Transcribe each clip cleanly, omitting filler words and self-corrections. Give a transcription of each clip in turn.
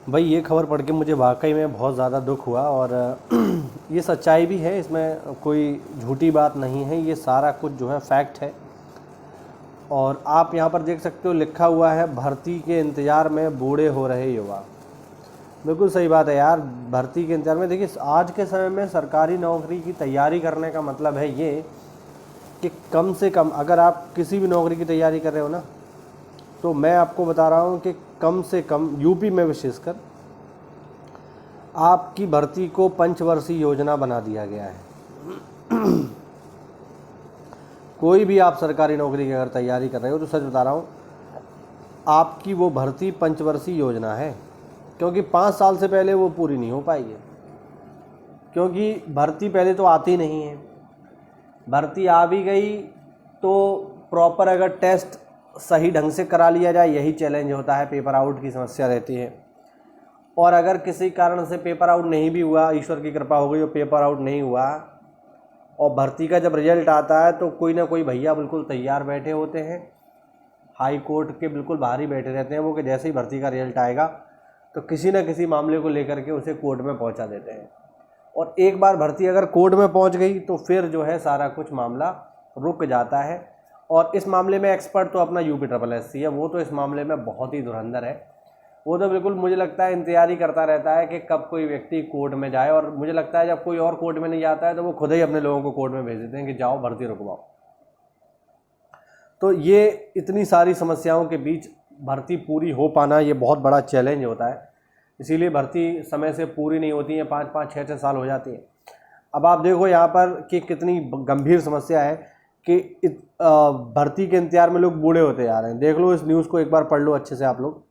भाई ये खबर पढ़ के मुझे वाकई में बहुत ज़्यादा दुख हुआ और ये सच्चाई भी है, इसमें कोई झूठी बात नहीं है, ये सारा कुछ जो है फैक्ट है। और आप यहाँ पर देख सकते हो लिखा हुआ है भर्ती के इंतज़ार में बूढ़े हो रहे युवा। बिल्कुल सही बात है यार, भर्ती के इंतज़ार में। देखिए आज के समय में सरकारी नौकरी की तैयारी करने का मतलब है ये कि कम से कम अगर आप किसी भी नौकरी की तैयारी कर रहे हो ना, तो मैं आपको बता रहा हूँ कि कम से कम यूपी में विशेषकर आपकी भर्ती को पंचवर्षीय योजना बना दिया गया है। कोई भी आप सरकारी नौकरी की अगर तैयारी कर रहे हो तो सच बता रहा हूँ, आपकी वो भर्ती पंचवर्षीय योजना है, क्योंकि 5 साल से पहले वो पूरी नहीं हो पाएगी। क्योंकि भर्ती पहले तो आती नहीं है, भर्ती आ भी गई तो प्रॉपर अगर टेस्ट सही ढंग से करा लिया जाए, यही चैलेंज होता है, पेपर आउट की समस्या रहती है। और अगर किसी कारण से पेपर आउट नहीं भी हुआ, ईश्वर की कृपा हो गई और पेपर आउट नहीं हुआ, और भर्ती का जब रिजल्ट आता है तो कोई ना कोई भैया बिल्कुल तैयार बैठे होते हैं, हाई कोर्ट के बिल्कुल बाहर ही बैठे रहते हैं वो, कि जैसे ही भर्ती का रिजल्ट आएगा तो किसी न किसी मामले को लेकर के उसे कोर्ट में पहुंचा देते हैं। और एक बार भर्ती अगर कोर्ट में पहुंच गई तो फिर जो है सारा कुछ मामला रुक जाता है। और इस मामले में एक्सपर्ट तो अपना UPSSC है, वो तो इस मामले में बहुत ही धुरंधर है। वो तो बिल्कुल मुझे लगता है इंतजार ही करता रहता है कि कब कोई व्यक्ति कोर्ट में जाए, और मुझे लगता है जब कोई और कोर्ट में नहीं जाता है तो वो खुद ही अपने लोगों को कोर्ट में भेज देते हैं कि जाओ भर्ती रुकवाओ। तो ये इतनी सारी समस्याओं के बीच भर्ती पूरी हो पाना ये बहुत बड़ा चैलेंज होता है, इसीलिए भर्ती समय से पूरी नहीं होती है, 5-5, 6-6 साल हो जाती है। अब आप देखो यहाँ पर कि कितनी गंभीर समस्या है कि भर्ती के इंतजार में लोग बूढ़े होते जा रहे हैं। देख लो, इस न्यूज़ को एक बार पढ़ लो अच्छे से आप लोग।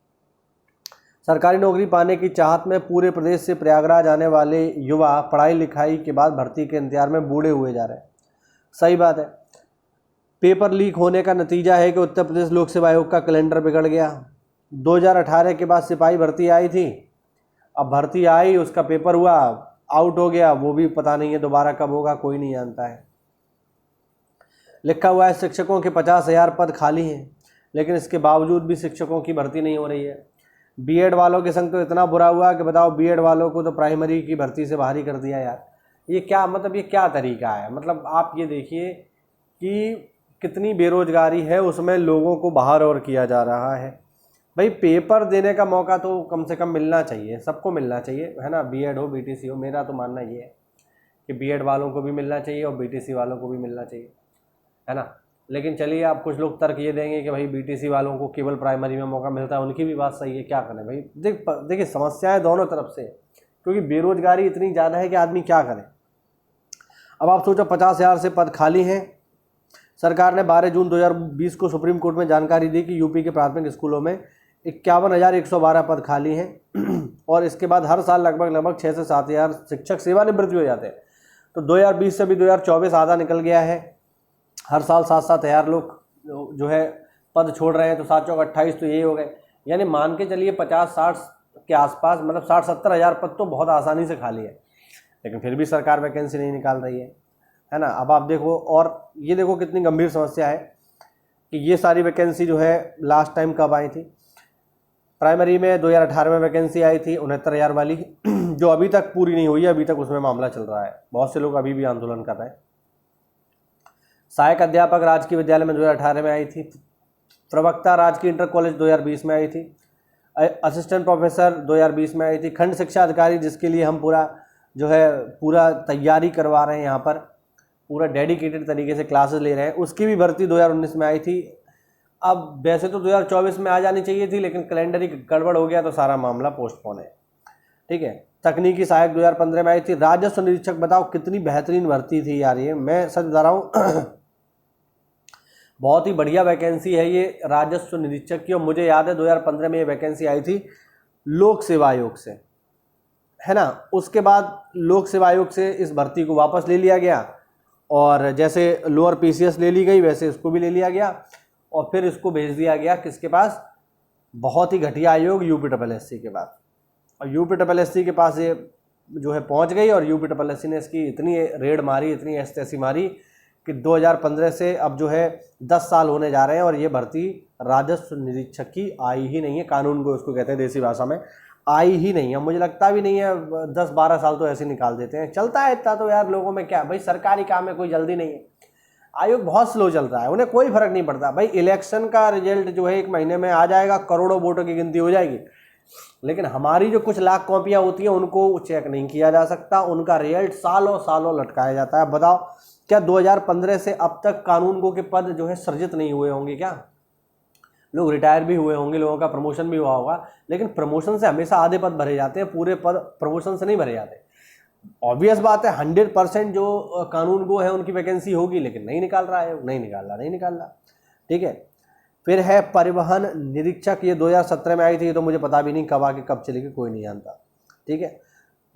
सरकारी नौकरी पाने की चाहत में पूरे प्रदेश से प्रयागराज आने वाले युवा पढ़ाई लिखाई के बाद भर्ती के इंतजार में बूढ़े हुए जा रहे हैं। सही बात है। पेपर लीक होने का नतीजा है कि उत्तर प्रदेश लोक सेवा आयोग का कैलेंडर बिगड़ गया। 2018 के बाद सिपाही भर्ती आई थी, अब भर्ती आई, उसका पेपर हुआ, आउट हो गया, वो भी पता नहीं है दोबारा कब होगा, कोई नहीं जानता है। लिखा हुआ है शिक्षकों के 50,000 पद खाली हैं, लेकिन इसके बावजूद भी शिक्षकों की भर्ती नहीं हो रही है। बीएड वालों के संग तो इतना बुरा हुआ कि बताओ, बीएड वालों को तो प्राइमरी की भर्ती से बाहर ही कर दिया यार। ये क्या मतलब, ये क्या तरीका है? मतलब आप ये देखिए कि कितनी बेरोजगारी है, उसमें लोगों को बाहर और किया जा रहा है। भाई पेपर देने का मौका तो कम से कम मिलना चाहिए, सबको मिलना चाहिए, है ना। बीएड हो BTC हो, मेरा तो मानना ये है कि बीएड वालों को भी मिलना चाहिए और BTC वालों को भी मिलना चाहिए, है ना। लेकिन चलिए, आप कुछ लोग तर्क ये देंगे कि भाई BTC वालों को केवल प्राइमरी में मौका मिलता है, उनकी भी बात सही है, क्या करें भाई। देखिए समस्याएं दोनों तरफ से, क्योंकि बेरोजगारी इतनी ज़्यादा है कि आदमी क्या करे। अब आप सोचो 50,000 से पद खाली हैं। सरकार ने 12 जून 2020 को सुप्रीम कोर्ट में जानकारी दी कि यूपी के प्राथमिक स्कूलों में 51,112 पद खाली हैं और इसके बाद हर साल लगभग 6 से 7 हज़ार शिक्षक सेवानिवृत्त हो जाते हैं। तो 2020 से भी 2024 आधा निकल गया है, हर साल 7-7 हज़ार लोग जो है पद छोड़ रहे हैं, तो 7 चौक 28, तो ये हो गए। यानी मान के चलिए 50-60 के आसपास, मतलब 60-70 हज़ार पद तो बहुत आसानी से खाली है, लेकिन फिर भी सरकार वैकेंसी नहीं निकाल रही है ना। अब आप देखो, और ये देखो कितनी गंभीर समस्या है कि ये सारी वैकेंसी जो है लास्ट टाइम कब आई थी। प्राइमरी में 2018 में वैकेंसी आई थी 69,000 वाली, जो अभी तक पूरी नहीं हुई है, अभी तक उसमें मामला चल रहा है, बहुत से लोग अभी भी आंदोलन कर रहे हैं। सहायक अध्यापक राजकीय विद्यालय में 2018 में आई थी। प्रवक्ता राजकीय इंटर कॉलेज 2020 में आई थी। असिस्टेंट प्रोफेसर 2020 में आई थी। खंड शिक्षा अधिकारी, जिसके लिए हम पूरा तैयारी करवा रहे हैं, यहाँ पर पूरा डेडिकेटेड तरीके से क्लासेस ले रहे हैं, उसकी भी भर्ती 2019 में आई थी। अब वैसे तो 2024 में आ जानी चाहिए थी, लेकिन कैलेंडर ही गड़बड़ हो गया तो सारा मामला पोस्टपोन है, ठीक है। तकनीकी सहायक 2015 में आई थी। राजस्व निरीक्षक, बताओ कितनी बेहतरीन भर्ती थी यार, ये मैं सच बता रहा हूँ। बहुत ही बढ़िया वैकेंसी है ये राजस्व निरीक्षक की, और मुझे याद है 2015 में ये वैकेंसी आई थी लोक सेवा आयोग से, है ना। उसके बाद लोक सेवा आयोग से इस भर्ती को वापस ले लिया गया, और जैसे लोअर PCS ले ली गई वैसे इसको भी ले लिया गया, और फिर इसको भेज दिया गया किसके पास? बहुत ही घटिया आयोग UPSSC के पास। और UPSSC के पास ये जो है पहुंच गई, और UPSSC ने इसकी इतनी रेड मारी, इतनी ऐसी मारी कि 2015 से अब जो है 10 साल होने जा रहे हैं, और ये भर्ती राजस्व निरीक्षक की आई ही नहीं है। कानून को उसको कहते हैं देसी भाषा में, आई ही नहीं है, मुझे लगता भी नहीं है। 10-12 साल तो ऐसे निकाल देते हैं, चलता है इतना तो यार लोगों में क्या भाई, सरकारी काम में कोई जल्दी नहीं है। आयोग बहुत स्लो चल रहा है, उन्हें कोई फर्क नहीं पड़ता भाई। इलेक्शन का रिजल्ट जो है 1 महीने में आ जाएगा, करोड़ों वोटों की गिनती हो जाएगी, लेकिन हमारी जो कुछ लाख कॉपियां होती हैं उनको चेक नहीं किया जा सकता, उनका रिजल्ट सालों सालों लटकाया जाता है। बताओ क्या 2015 से अब तक कानूनगो के पद जो है सृजित नहीं हुए होंगे क्या? लोग रिटायर भी हुए होंगे, लोगों का प्रमोशन भी हुआ होगा, लेकिन प्रमोशन से हमेशा आधे पद भरे जाते हैं, पूरे पद प्रमोशन से नहीं भरे जाते। ऑब्वियस बात है 100% जो कानूनगो है उनकी वैकेंसी होगी, लेकिन नहीं निकाल रहा है, नहीं निकाल रहा। ठीक है। फिर है परिवहन निरीक्षक, ये 2017 में आई थी, ये तो मुझे पता भी नहीं कब आके कब चलेगी, कोई नहीं जानता। ठीक है।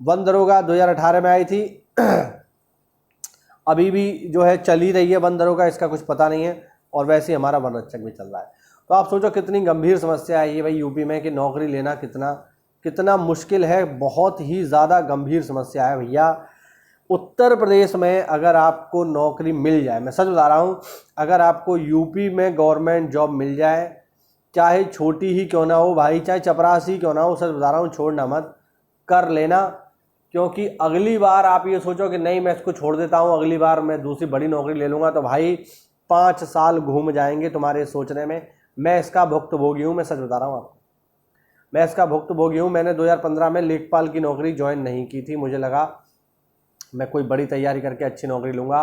वन दरोगा 2018 में आई थी, अभी भी जो है चल ही रही है वन दरोगा, इसका कुछ पता नहीं है। और वैसे ही हमारा वन रक्षक भी चल रहा है। तो आप सोचो कितनी गंभीर समस्या है ये भाई यूपी में, कि नौकरी लेना कितना मुश्किल है, बहुत ही ज़्यादा गंभीर समस्या है भैया। उत्तर प्रदेश में अगर आपको नौकरी मिल जाए, मैं सच बता रहा हूँ, अगर आपको यूपी में गवर्नमेंट जॉब मिल जाए, चाहे छोटी ही क्यों ना हो भाई, चाहे चपरासी क्यों ना हो, सच बता रहा हूँ, छोड़ना मत, कर लेना। क्योंकि अगली बार आप ये सोचो कि नहीं मैं इसको छोड़ देता हूँ, अगली बार मैं दूसरी बड़ी नौकरी ले लूँगा, तो भाई 5 साल घूम जाएंगे तुम्हारे सोचने में। मैं इसका भुक्तभोगी हूँ, मैं सच बता रहा हूँ आपको, मैं इसका भुक्तभोगी हूँ। मैंने 2015 में लेखपाल की नौकरी ज्वाइन नहीं की थी, मुझे लगा मैं कोई बड़ी तैयारी करके अच्छी नौकरी लूँगा,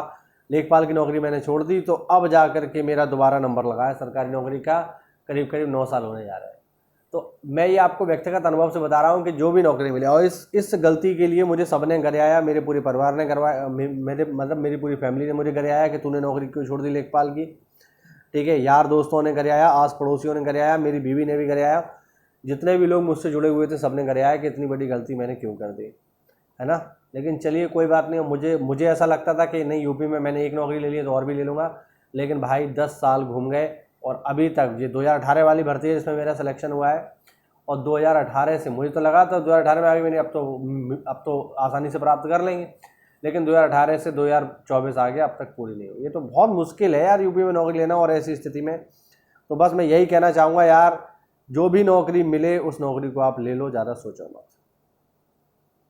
लेखपाल की नौकरी मैंने छोड़ दी। तो अब जा कर के मेरा दोबारा नंबर लगा है सरकारी नौकरी का, करीब 9 साल होने जा रहे हैं। तो मैं ये आपको व्यक्तिगत अनुभव से बता रहा हूँ कि जो भी नौकरी मिले, और इस गलती के लिए मुझे सबने गरियाया, मेरे पूरे परिवार ने करवाया, मेरी पूरी फैमिली ने मुझे गरियाया कि तूने नौकरी क्यों छोड़ दी लेखपाल की। ठीक है। यार दोस्तों ने गरियाया, आस पड़ोसियों ने गरियाया, मेरी बीवी ने भी गरियाया, जितने भी लोग मुझसे जुड़े हुए थे सबने गरियाया कि इतनी बड़ी गलती मैंने क्यों कर दी, है ना। लेकिन चलिए कोई बात नहीं, मुझे ऐसा लगता था कि नहीं यूपी में मैंने एक नौकरी ले ली है तो और भी ले लूँगा, लेकिन भाई 10 साल घूम गए और अभी तक ये 2018 वाली भर्ती है जिसमें मेरा सिलेक्शन हुआ है, और 2018 से मुझे तो लगा था 2018 में आ गई मैंने, अब तो आसानी से प्राप्त कर लेंगे, लेकिन 2018 से 2024 आ गया, अब तक पूरी नहीं हुई। ये तो बहुत मुश्किल है यार यूपी में नौकरी लेना, और ऐसी स्थिति में तो बस मैं यही कहना चाहूँगा यार, जो भी नौकरी मिले उस नौकरी को आप ले लो, ज़्यादा सोचो मत।